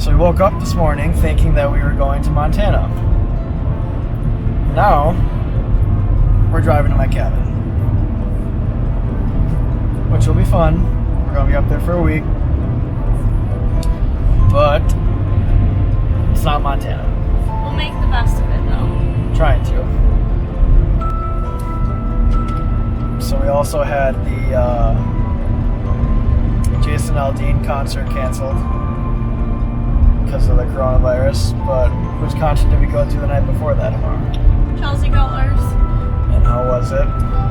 So we woke up this morning thinking that we were going to Montana. Now, we're driving to my cabin, which will be fun. We're going to be up there for a week. But it's not Montana. We'll make the best of it, though. Trying to. So we also had the Jason Aldean concert canceled because of the coronavirus. But whose concert did we go to the night before that, tomorrow? Chelsea Gutlers. And how was it?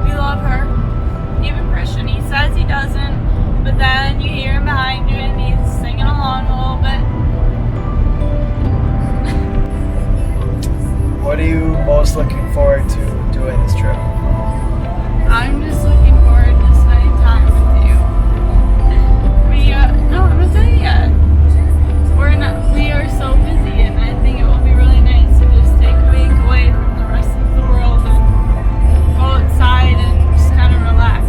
We love her. Even Christian, he says he doesn't, but then you hear him behind you and he's singing along a little bit. What are you most looking forward to doing this trip? I'm just looking forward to spending time with you. No, I'm not done yet. We are so busy, and I think it will be really nice to just take a week away from the rest of the world and go outside and just kind of relax.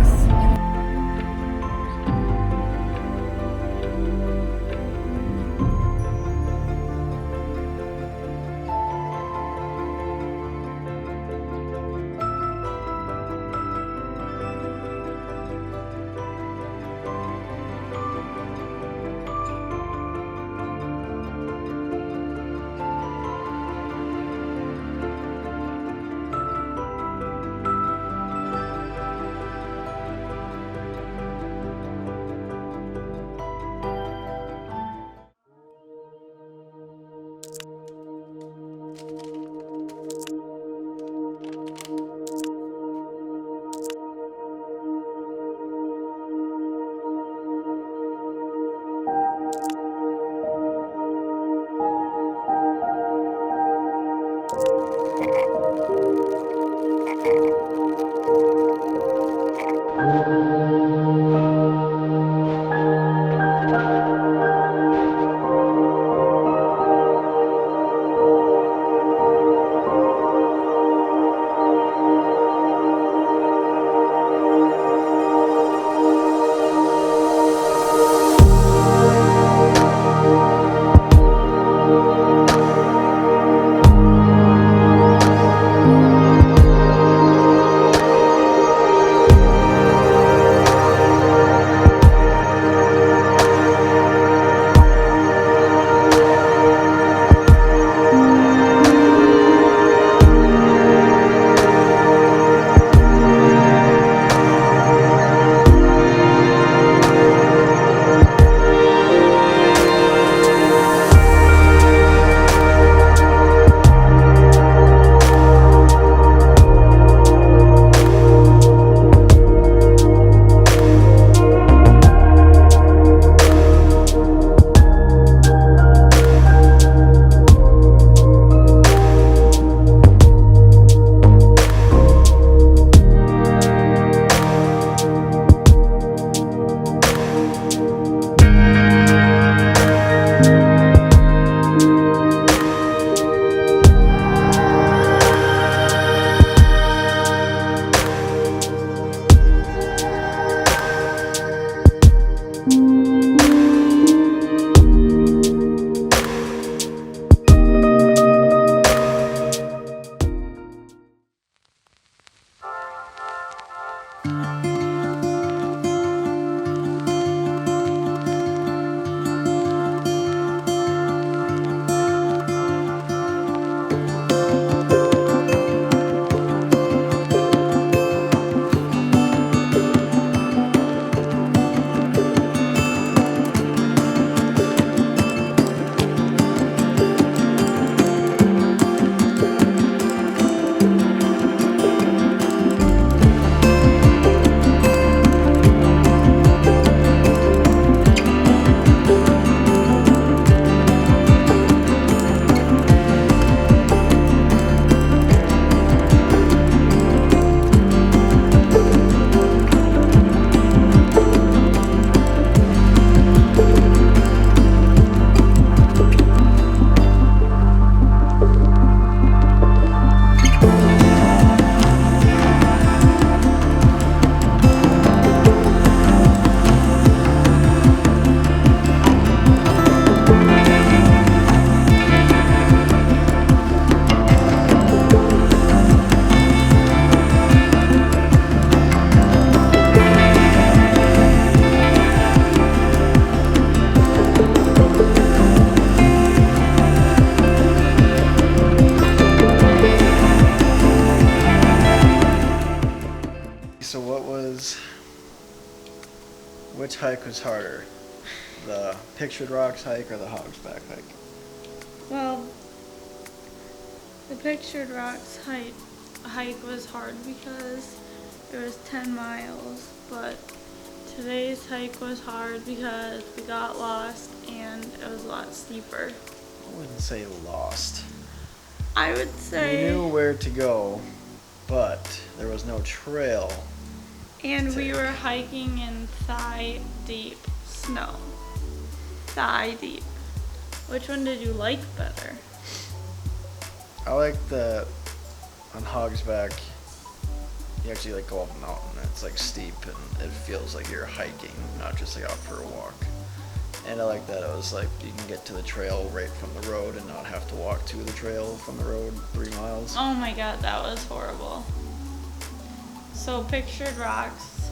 which hike was harder? The Pictured Rocks hike or the Hogsback hike? Well, the Pictured Rocks hike was hard because it was 10 miles, but today's hike was hard because we got lost and it was a lot steeper. I wouldn't say lost. I would We say... knew where to go, but there was no trail. And we were hiking in thigh-deep snow. Thigh-deep. Which one did you like better? I like on Hogsback, you actually like go up a mountain. It's like steep and it feels like you're hiking, not just like out for a walk. And I like that it was like you can get to the trail right from the road and not have to walk to the trail from the road 3 miles. Oh my god, that was horrible. So Pictured Rocks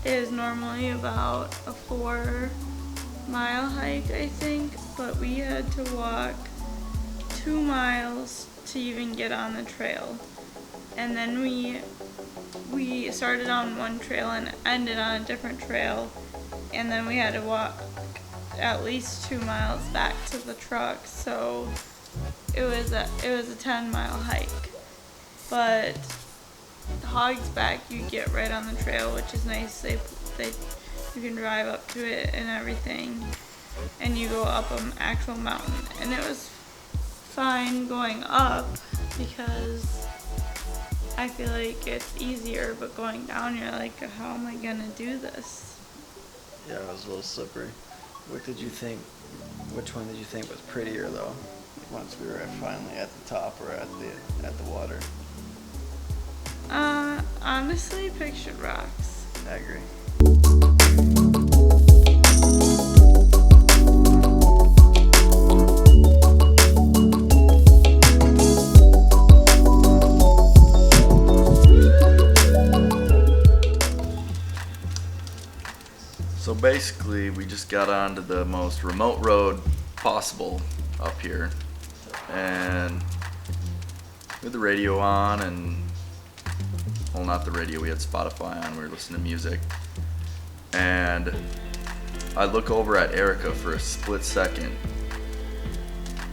is normally about a 4-mile hike, I think, but we had to walk 2 miles to even get on the trail. And then we started on one trail and ended on a different trail, and then we had to walk at least 2 miles back to the truck. So it was a 10-mile hike. But Hogsback, you get right on the trail, which is nice. You can drive up to it and everything, and you go up an actual mountain. And it was fine going up because I feel like it's easier, but going down, you're like, how am I gonna do this? Yeah, it was a little slippery. Which one did you think was prettier though? Once we were finally at the top or at the water? Honestly, Pictured Rocks. I agree. So basically, we just got onto the most remote road possible up here, and with the radio on, and well, not the radio, we had Spotify on, we were listening to music, and I look over at Erica for a split second,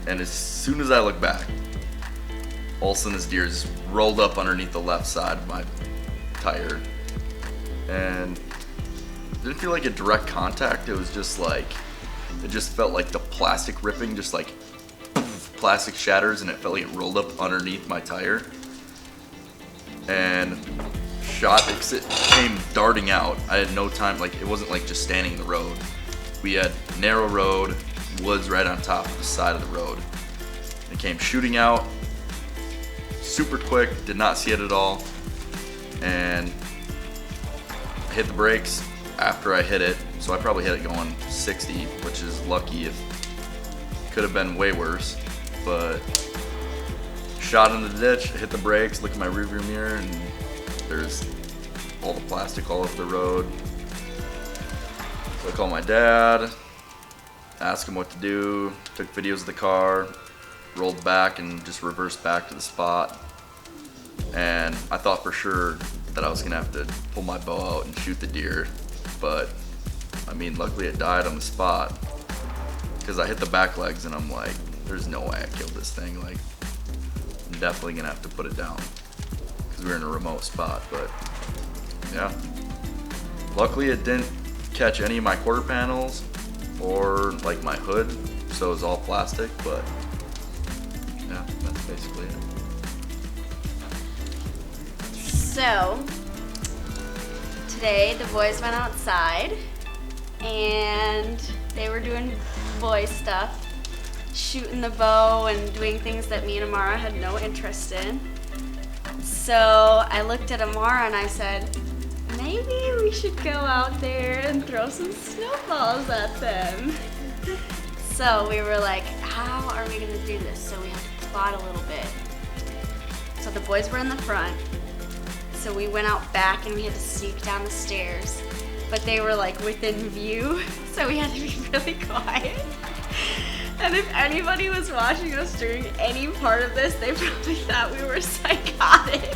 and as soon as I look back, all of a sudden this deer just rolled up underneath the left side of my tire, and it didn't feel like a direct contact. It was just like, it just felt like the plastic ripping, just like plastic shatters, and it felt like it rolled up underneath my tire. And it came darting out. I had no time, like it wasn't like just standing in the road. We had narrow road, woods right on top of the side of the road. It came shooting out, super quick, did not see it at all. And I hit the brakes after I hit it, so I probably hit it going 60, which is lucky. It could have been way worse, but shot in the ditch, hit the brakes, look at my rearview mirror, and there's all the plastic all over the road. So I called my dad, asked him what to do, took videos of the car, rolled back and just reversed back to the spot. And I thought for sure that I was gonna have to pull my bow out and shoot the deer, but I mean, luckily it died on the spot, because I hit the back legs and I'm like, there's no way I killed this thing. Like, I'm definitely gonna have to put it down, because we were in a remote spot. But yeah, luckily it didn't catch any of my quarter panels or like my hood, so it was all plastic. But yeah, that's basically it. So, today the boys went outside and they were doing boy stuff, shooting the bow and doing things that me and Amara had no interest in. So I looked at Amara and I said, maybe we should go out there and throw some snowballs at them. So we were like, how are we gonna do this? So we had to plot a little bit. So the boys were in the front. So we went out back and we had to sneak down the stairs, but they were like within view, so we had to be really quiet. And if anybody was watching us during any part of this, they probably thought we were psychotic.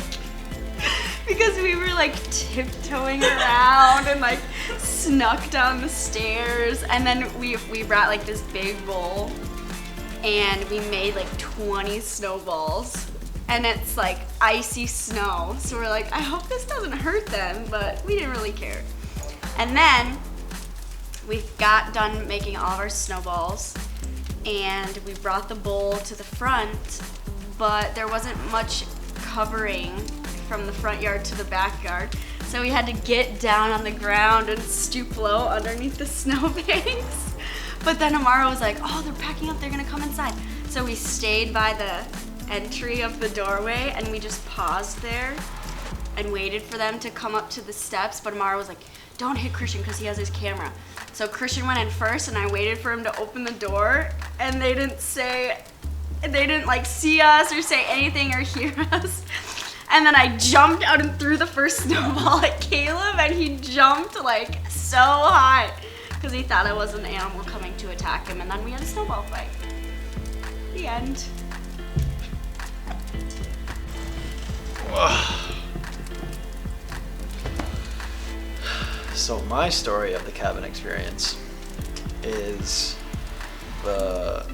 because we were like tiptoeing around and like snuck down the stairs, and then we brought like this big bowl and we made like 20 snowballs, and it's like icy snow, so we're like, I hope this doesn't hurt them, but we didn't really care. And then we got done making all of our snowballs and we brought the bowl to the front, but there wasn't much covering from the front yard to the backyard, so we had to get down on the ground and stoop low underneath the snowbanks. But then Amara was like, oh, they're packing up, they're gonna come inside. So we stayed by the entry of the doorway and we just paused there and waited for them to come up to the steps. But Amara was like, don't hit Christian because he has his camera. So Christian went in first and I waited for him to open the door, and they didn't like see us or say anything or hear us. And then I jumped out and threw the first snowball at Caleb, and he jumped like so high because he thought I was an animal coming to attack him, and then we had a snowball fight. The end. So my story of the cabin experience is the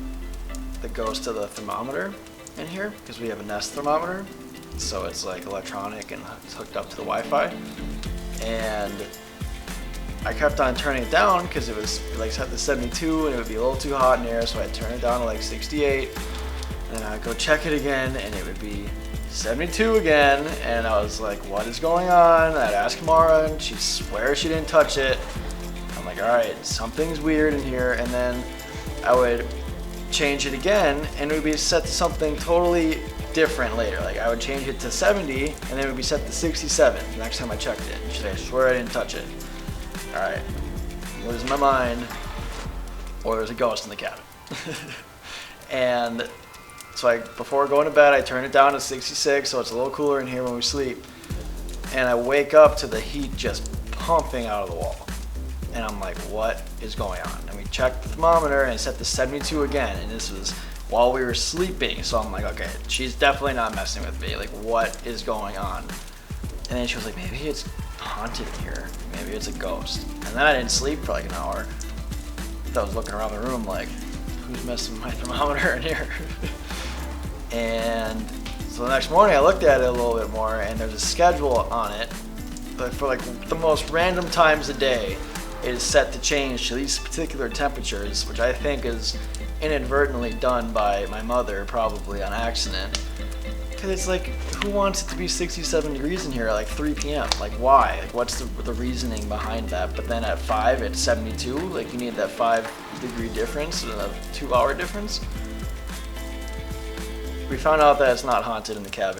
ghost of the thermometer in here, because we have a Nest thermometer, so it's like electronic and it's hooked up to the Wi-Fi, and I kept on turning it down because it was like set to 72 and it would be a little too hot in there, so I'd turn it down to like 68, and then I'd go check it again and it would be 72 again, and I was like, what is going on? I'd ask Mara and she'd swear she didn't touch it. I'm like, all right, something's weird in here, and then I would change it again and it would be set to something totally different later. Like I would change it to 70 and then it would be set to 67 the next time I checked it. And she'd say, I swear I didn't touch it. All right, I'm losing my mind, or there's a ghost in the cabin. And so before going to bed, I turn it down to 66 so it's a little cooler in here when we sleep. And I wake up to the heat just pumping out of the wall. And I'm like, what is going on? And we checked the thermometer and it's set to 72 again. And this was while we were sleeping. So I'm like, okay, she's definitely not messing with me. Like, what is going on? And then she was like, maybe it's haunted in here. Maybe it's a ghost. And then I didn't sleep for like an hour. I was looking around the room like, who's messing with my thermometer in here? And so the next morning I looked at it a little bit more, and there's a schedule on it. But for like the most random times a day, it is set to change to these particular temperatures, which I think is inadvertently done by my mother, probably on accident. Because it's like, who wants it to be 67 degrees in here at like 3 p.m.? Like, why? Like, what's the reasoning behind that? But then at 5, it's 72. Like, you need that 5-degree difference, a 2-hour difference. We found out that it's not haunted in the cabin.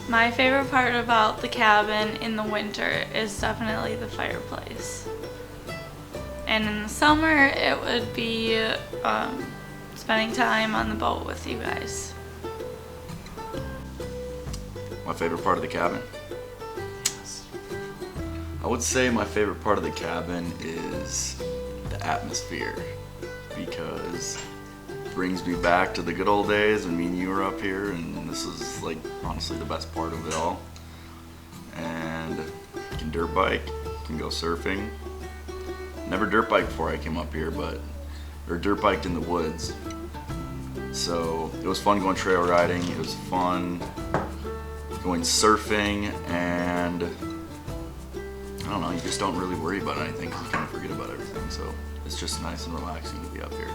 My favorite part about the cabin in the winter is definitely the fireplace. And in the summer, it would be spending time on the boat with you guys. My favorite part of the cabin? I would say my favorite part of the cabin is the atmosphere, because it brings me back to the good old days when me and you were up here, and this is like honestly the best part of it all. And you can dirt bike, you can go surfing. Never dirt biked before I came up here, or dirt biked in the woods. So it was fun going trail riding, it was fun going surfing, and I don't know, you just don't really worry about anything because you kind of forget about everything. So it's just nice and relaxing to be up here.